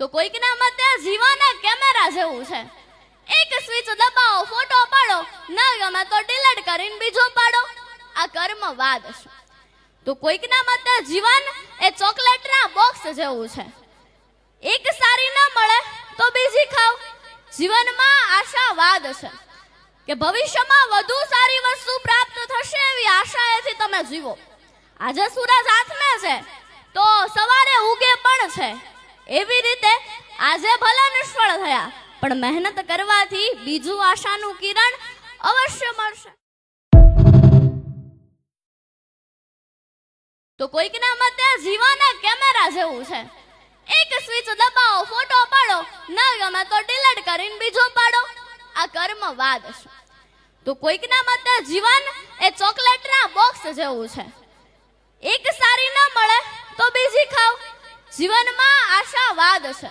તો કોઈકના મતે જીવન કેમેરા જેવું છે. એક સ્વિચ દબાવો, ફોટો પાડો, ન ગમે તો ડિલીટ કરીને બીજો પાડો. આ કર્મવાદ છે. તો કોઈકના મતે જીવન એ ચોકલેટના બોક્સ જેવું છે. એક સારી ન મળે તો બીજી ખાવ. જીવનમાં આશાવાદ છે કે ભવિષ્યમાં વધુ સારી વસ્તુ પ્રાપ્ત થશે એવી આશાએથી તમે જીવો. આજે સૂરજ હાથમાં છે તો સવારે ઉગે પણ છે. એવી રીતે આજે ભલે નિષ્ફળ થયા પણ મહેનત કરવાથી બીજું આશાનું કિરણ અવશ્ય મળશે. તો કોઈકના મતે જીવન કેમેરા જેવું છે. એક સ્વિચ દબાવો, ફોટો પાડો, ન ગમે તો ડિલીટ કરીને બીજો પાડો. આ કર્મવાદ છે. તો કોઈકના મતે જીવન એ ચોકલેટના બોક્સ જેવું છે. એક સારી ન મળે તો બીજી ખાવ. જીવનમાં આશાવાદ છે.